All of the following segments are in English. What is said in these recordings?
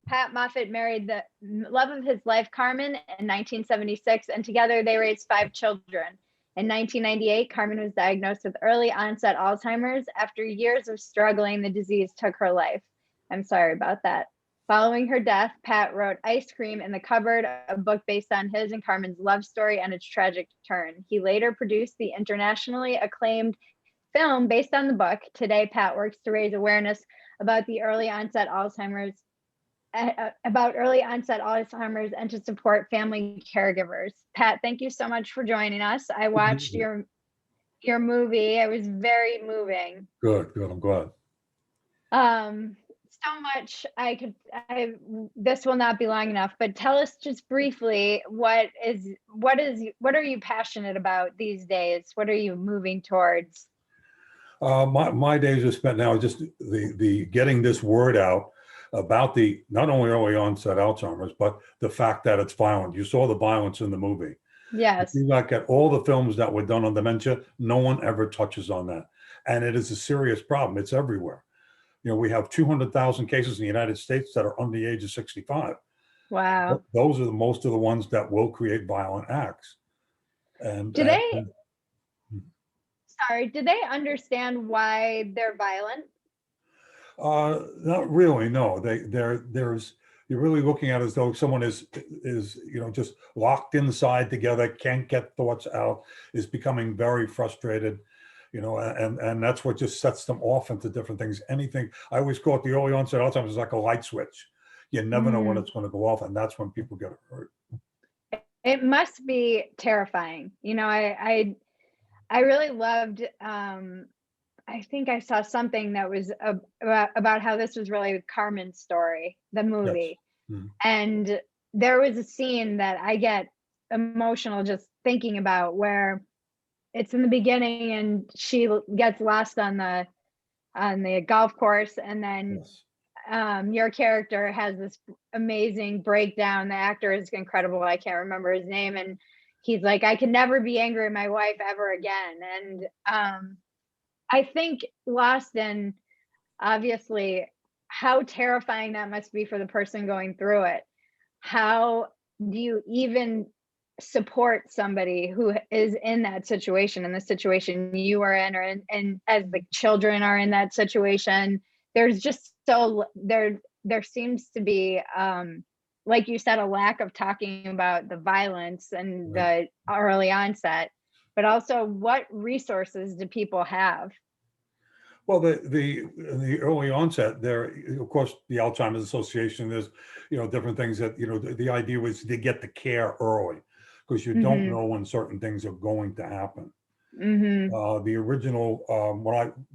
Pat Moffett married the love of his life, Carmen, in 1976, and together they raised 5 children. In 1998, Carmen was diagnosed with early onset Alzheimer's. After years of struggling, the disease took her life. I'm sorry about that. Following her death, Pat wrote Ice Cream in the Cupboard, a book based on his and Carmen's love story and its tragic turn. He later produced the internationally acclaimed film based on the book. Today, Pat works to raise awareness about the early onset Alzheimer's and to support family caregivers. Pat, thank you so much for joining us. I watched your movie. It was very moving. Good. I'm glad. So much this will not be long enough, but tell us just briefly, what are you passionate about these days? What are you moving towards? My days are spent now just the getting this word out about the not only early onset Alzheimer's, but the fact that it's violent. You saw the violence in the movie. Yes. If you look at all the films that were done on dementia, no one ever touches on that. And it is a serious problem. It's everywhere. You know, we have 200,000 cases in the United States that are under the age of 65. Wow. Those are most of the ones that will create violent acts. And do they understand why they're violent? Not really. No, you're really looking at it as though someone is just locked inside together, can't get thoughts out, is becoming very frustrated, and that's what just sets them off into different things. Anything, I always call it the early onset Alzheimer's is like a light switch. You never know when it's going to go off, and that's when people get hurt. It must be terrifying. I really loved, I think I saw something that was about how this was really Carmen's story, the movie. Yes. Mm-hmm. And there was a scene that I get emotional just thinking about, where it's in the beginning and she gets lost on the golf course, and then your character has this amazing breakdown. The actor is incredible. I can't remember his name, and he's like, I can never be angry at my wife ever again. And I think lost in, obviously, how terrifying that must be for the person going through it. How do you even support somebody who is in that situation, in the situation you are in, and as the children are in that situation? There's just there seems to be, like you said, a lack of talking about the violence and the early onset, but also what resources do people have? Well, the early onset, there, of course, the Alzheimer's Association, there's, different things that, the idea was to get the care early, because you don't know when certain things are going to happen. Mm-hmm. The original,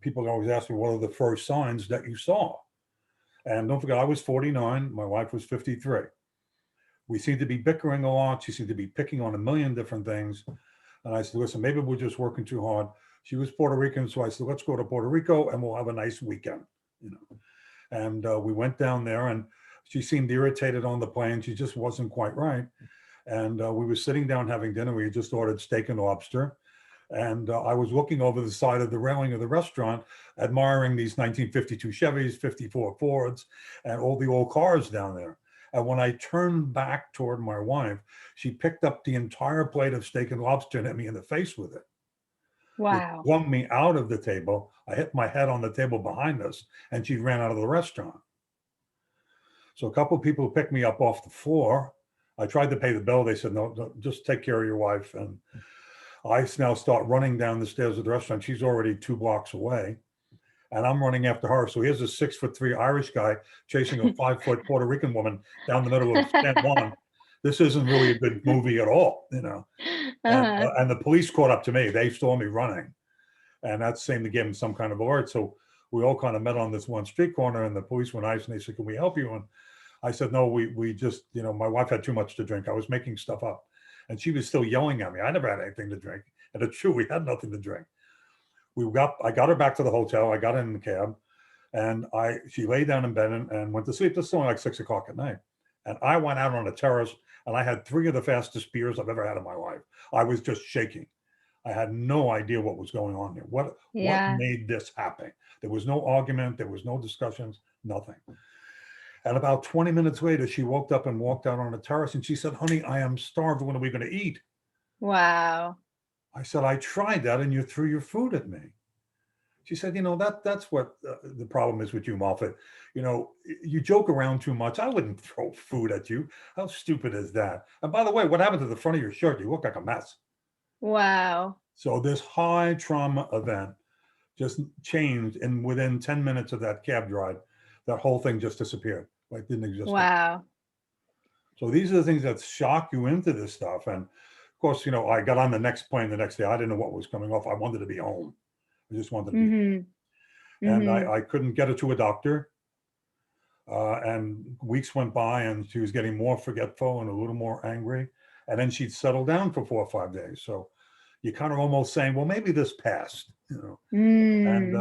people always ask me, what are the first signs that you saw? And don't forget, I was 49, my wife was 53. We seemed to be bickering a lot. She seemed to be picking on a million different things. And I said, listen, maybe we're just working too hard. She was Puerto Rican, so I said, let's go to Puerto Rico and we'll have a nice weekend, And we went down there, and she seemed irritated on the plane. She just wasn't quite right. And we were sitting down having dinner. We had just ordered steak and lobster. And I was looking over the side of the railing of the restaurant, admiring these 1952 Chevys, 54 Fords, and all the old cars down there. And when I turned back toward my wife, she picked up the entire plate of steak and lobster and hit me in the face with it. Wow. It flung me out of the table. I hit my head on the table behind us, and she ran out of the restaurant. So a couple of people picked me up off the floor. I tried to pay the bill. They said, no, just take care of your wife. And I now start running down the stairs of the restaurant. She's already 2 blocks away, and I'm running after her. So here's a 6'3" Irish guy chasing a 5' Puerto Rican woman down the middle of San Juan. This isn't really a good movie at all, And the police caught up to me. They saw me running, and that seemed to give them some kind of alert. So we all kind of met on this one street corner, and the police were nice, and they said, can we help you? And I said, no, we just, my wife had too much to drink. I was making stuff up. And she was still yelling at me. I never had anything to drink. And it's true, we had nothing to drink. I got her back to the hotel. I got in the cab, and she lay down in bed and went to sleep. This was only like 6 o'clock at night. And I went out on a terrace, and I had 3 of the fastest beers I've ever had in my life. I was just shaking. I had no idea what was going on there. What made this happen? There was no argument. There was no discussions, nothing. And about 20 minutes later, she woke up and walked out on the terrace and she said, honey, I am starved. When are we going to eat? Wow. I said, I tried that and you threw your food at me. She said, that's what the problem is with you, Moffett. You joke around too much. I wouldn't throw food at you. How stupid is that? And by the way, what happened to the front of your shirt? You look like a mess. Wow. So this high trauma event just changed, and within 10 minutes of that cab ride, that whole thing just disappeared. Like didn't exist. Wow. So these are the things that shock you into this stuff. And of course, I got on the next plane the next day. I didn't know what was coming off. I wanted to be home. I just wanted to be home. And I couldn't get her to a doctor. And weeks went by and she was getting more forgetful and a little more angry. And then she'd settle down for 4 or 5 days. So you're kind of almost saying, well, maybe this passed, and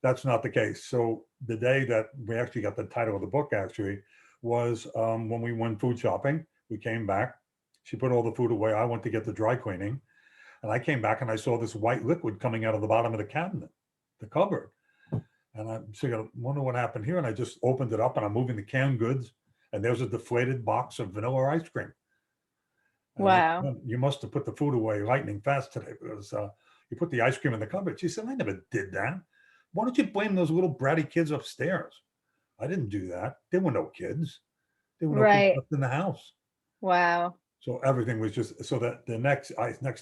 that's not the case. So the day that we actually got the title of the book actually was when we went food shopping. We came back. She put all the food away. I went to get the dry cleaning. And I came back and I saw this white liquid coming out of the bottom of the cabinet, the cupboard. And I'm saying, I wonder what happened here. And I just opened it up and I'm moving the canned goods. And there's a deflated box of vanilla ice cream. And wow. you must have put the food away lightning fast today because you put the ice cream in the cupboard. She said, I never did that. Why don't you blame those little bratty kids upstairs? I didn't do that. There were no kids. There were no kids left in the house. Wow. So everything was just so that the next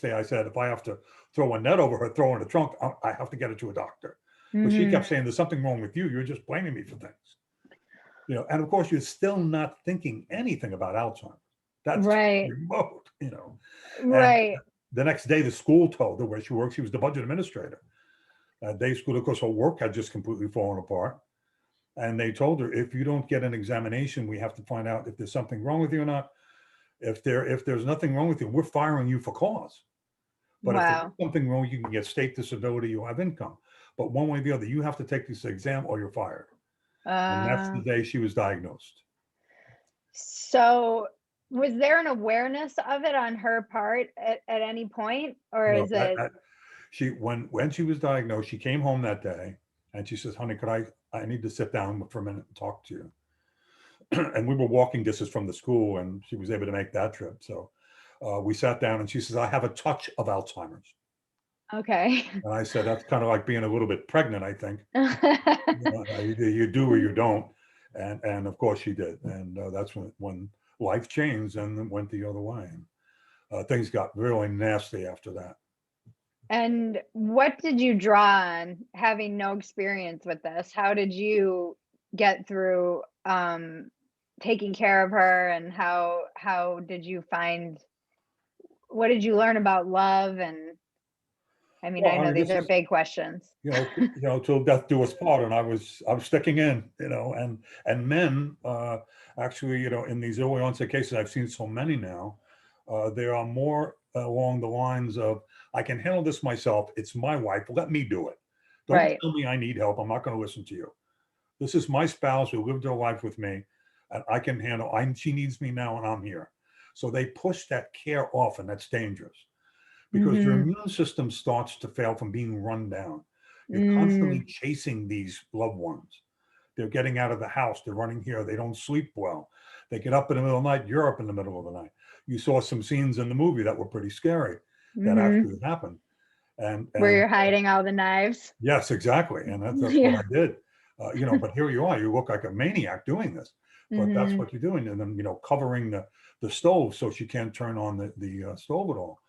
day I said, if I have to throw a net over her, throw her in the trunk, I have to get her to a doctor. But she kept saying, there's something wrong with you. You're just blaming me for things. And of course, you're still not thinking anything about Alzheimer's. That's remote, Right. And the next day, the school told her where she worked. She was the budget administrator. Day school, of course, her work had just completely fallen apart. And they told her, if you don't get an examination, we have to find out if there's something wrong with you or not. If there's nothing wrong with you, we're firing you for cause. But if there's something wrong, you can get state disability, you'll have income. But one way or the other, you have to take this exam or you're fired. And that's the day she was diagnosed. So was there an awareness of it on her part at any point? Or is it? When she was diagnosed, she came home that day and she says, honey, I need to sit down for a minute and talk to you. And we were walking distance from the school and she was able to make that trip. So we sat down and she says, I have a touch of Alzheimer's. Okay. And I said, that's kind of like being a little bit pregnant, I think. Either you do or you don't. And of course she did. And that's when life changed and went the other way. And things got really nasty after that. And what did you draw on having no experience with this? How did you get through taking care of her, and how did you what did you learn about love? And I mean, I know these are big questions. Till death do us part, and I was sticking in, and men actually, in these early onset cases, I've seen so many now. There are more along the lines of, I can handle this myself. It's my wife. Let me do it. Don't tell me I need help. I'm not going to listen to you. This is my spouse who lived her life with me, and I can handle. She needs me now, and I'm here. So they push that care off, and that's dangerous because your immune system starts to fail from being run down. You're constantly chasing these loved ones. They're getting out of the house. They're running here. They don't sleep well. They get up in the middle of the night. You're up in the middle of the night. You saw some scenes in the movie that were pretty scary that actually happened. And where you're hiding all the knives. Yes, exactly. And that's what I did. But here you are. You look like a maniac doing this. But that's what you're doing. And then, covering the stove so she can't turn on the stove at all.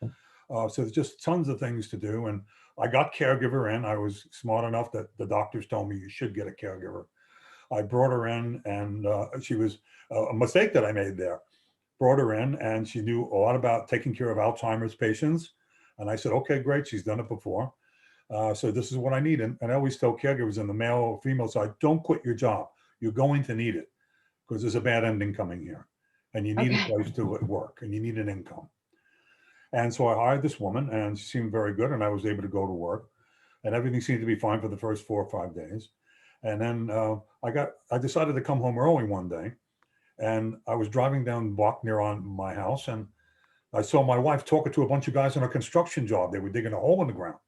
So there's just tons of things to do. And I got caregiver in. I was smart enough that the doctors told me you should get a caregiver. I brought her in, and she was a mistake that I made there. Brought her in, and she knew a lot about taking care of Alzheimer's patients. And I said, okay, great. She's done it before. So this is what I need. And I always tell caregivers in the male or female side, don't quit your job. You're going to need it because there's a bad ending coming here. And you need a place to work, and you need an income. And so I hired this woman, and she seemed very good, and I was able to go to work. And everything seemed to be fine for the first 4 or 5 days. And then I decided to come home early one day. And I was driving down the block near on my house, and I saw my wife talking to a bunch of guys on a construction job. They were digging a hole in the ground.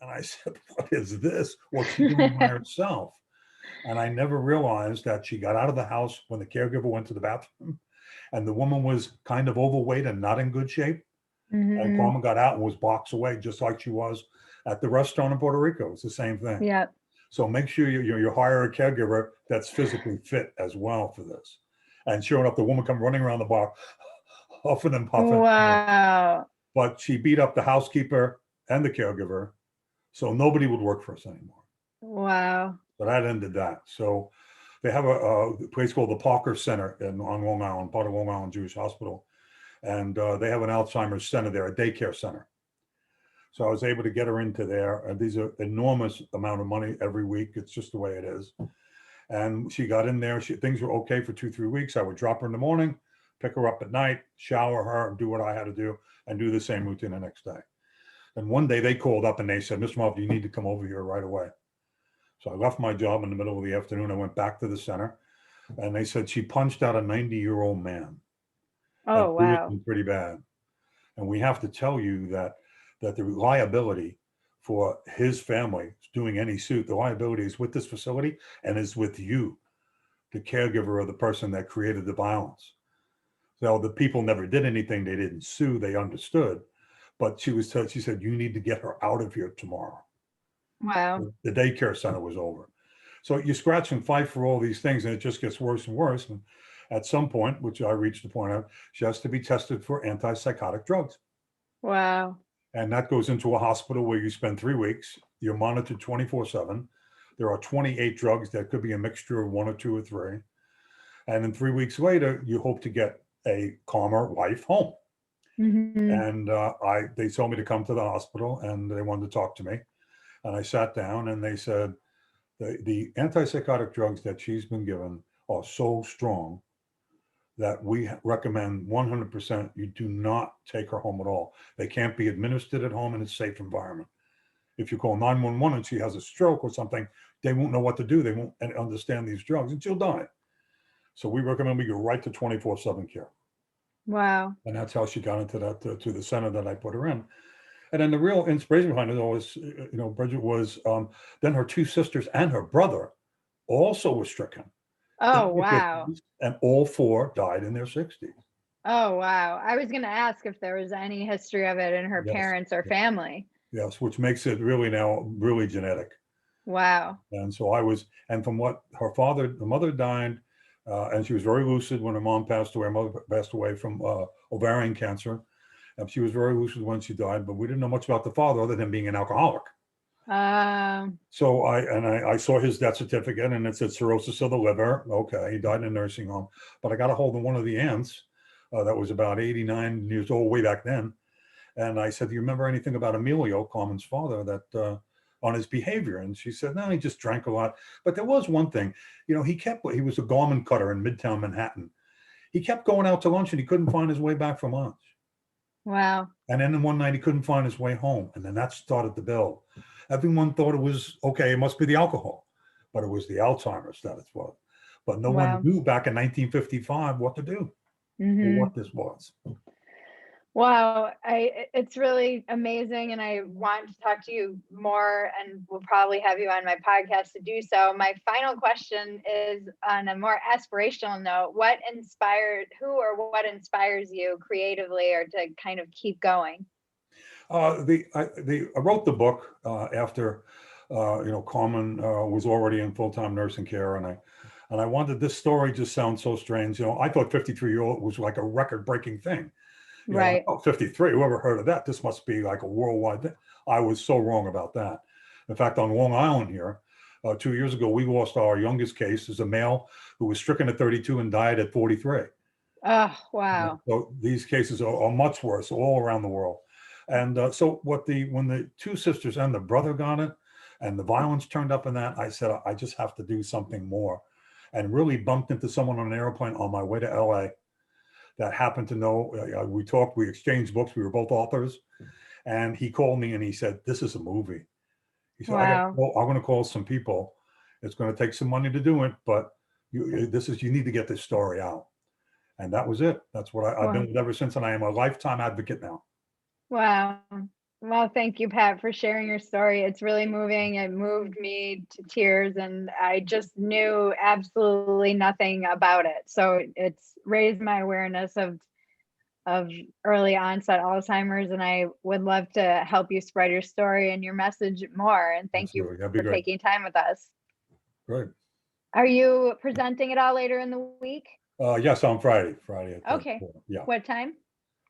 And I said, what is this? What's she doing by herself? And I never realized that she got out of the house when the caregiver went to the bathroom, and the woman was kind of overweight and not in good shape. And Mm-hmm. Carmen got out and was blocks away, just like she was at the restaurant in Puerto Rico. It's the same thing. Yeah. So make sure you hire a caregiver that's physically fit as well for this. And sure enough, the woman come running around the bar, huffing and puffing. Wow. But she beat up the housekeeper and the caregiver, so nobody would work for us anymore. Wow. So that ended that. So they have a place called the Parker Center on Long Island, part of Long Island Jewish Hospital. And they have an Alzheimer's center there, a daycare center. So I was able to get her into there. And these are enormous amount of money every week. It's just the way it is. And she got in there. Things were okay for 2-3 weeks. I would drop her in the morning, pick her up at night, shower her, do what I had to do, and do the same routine the next day. And one day they called up and they said, Mr. Moffett, you need to come over here right away. So I left my job in the middle of the afternoon. I went back to the center, and they said she punched out a 90-year-old man. Oh, wow. Pretty bad. And we have to tell you that the liability for his family doing any suit, the liability is with this facility and is with you, the caregiver of the person that created the violence. So the people never did anything. They didn't sue. They understood. But she said, you need to get her out of here tomorrow. Wow. The daycare center was over. So you scratch and fight for all these things, and it just gets worse and worse. And at some point, which I reached the point of, she has to be tested for antipsychotic drugs. Wow. And that goes into a hospital where you spend 3 weeks. You're monitored 24/7. There are 28 drugs that could be a mixture of 1 or 2 or 3. And then 3 weeks later, you hope to get a calmer life home. Mm-hmm. And they told me to come to the hospital, and they wanted to talk to me. And I sat down, and they said, the antipsychotic drugs that she's been given are so strong that we recommend 100% you do not take her home at all. They can't be administered at home in a safe environment. If you call 911 and she has a stroke or something, they won't know what to do. They won't understand these drugs, and she'll die. So we recommend we go right to 24/7 care. Wow. And that's how she got into that, to the center that I put her in. And then the real inspiration behind it all was, Bridget was, then her 2 sisters and her brother also were stricken. Oh, wow. And all 4 died in their 60s. Oh, wow. I was going to ask if there was any history of it in her Yes. parents or family. Yes, which makes it really now really genetic. Wow. And so and from what the mother died, and she was very lucid when her mom passed away. Her mother passed away from ovarian cancer. And she was very lucid when she died, but we didn't know much about the father other than being an alcoholic. So I saw his death certificate, and it said cirrhosis of the liver. Okay, he died in a nursing home. But I got a hold of one of the aunts that was about 89 years old way back then. And I said, do you remember anything about Emilio, Carmen's father, that on his behavior? And she said, no, he just drank a lot. But there was one thing, he was a garment cutter in Midtown Manhattan. He kept going out to lunch, and he couldn't find his way back from lunch. Wow. And then one night he couldn't find his way home. And then that started to build. Everyone thought it was, okay, it must be the alcohol, but it was the Alzheimer's that it was. But no one knew back in 1955 what to do, or what this was. Wow, it's really amazing, and I want to talk to you more, and we'll probably have you on my podcast to do so. My final question is on a more aspirational note. What inspires you creatively, or to kind of keep going? I wrote the book after Carmen was already in full-time nursing care, and I wanted, this story just sounds so strange. I thought 53-year-old was like a record-breaking thing. Right. 53, whoever heard of that? This must be like a worldwide thing. I was so wrong about that. In fact, on Long Island here, 2 years ago, we lost our youngest case as a male who was stricken at 32 and died at 43. Oh, wow. So these cases are much worse all around the world. And so when the 2 sisters and the brother got it, and the violence turned up in that, I said, I just have to do something more. And really bumped into someone on an airplane on my way to LA that happened to know, we talked, we exchanged books, we were both authors. And he called me and he said, this is a movie. He said, Wow. I'm going to call some people. It's going to take some money to do it, but you need to get this story out. And that was it. That's what I've been with ever since. And I am a lifetime advocate now. Wow. Well, thank you, Pat, for sharing your story. It's really moving. It moved me to tears, and I just knew absolutely nothing about it. So it's raised my awareness of early onset Alzheimer's, and I would love to help you spread your story and your message more. And thank you Absolutely. That'd be for great. taking time with us. Great. Are you presenting at all later in the week? Yes, on Friday. At Okay. 4. Yeah. What time?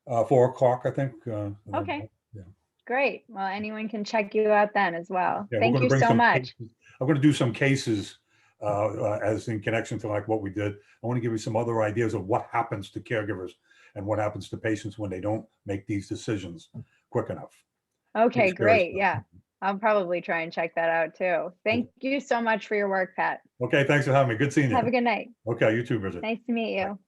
4 o'clock, I think. Okay. Yeah. Great. Well, anyone can check you out then as well. Yeah, we're Thank going to you bring so some much. cases. I'm going to do some cases as in connection to like what we did. I want to give you some other ideas of what happens to caregivers and what happens to patients when they don't make these decisions quick enough. Okay, Pretty scary great. stuff. Yeah. I'll probably try and check that out too. Thank you so much for your work, Pat. Okay, thanks for having me. Good seeing Have a you. good night. Okay, you too, Bridget. Nice to meet Bye. you.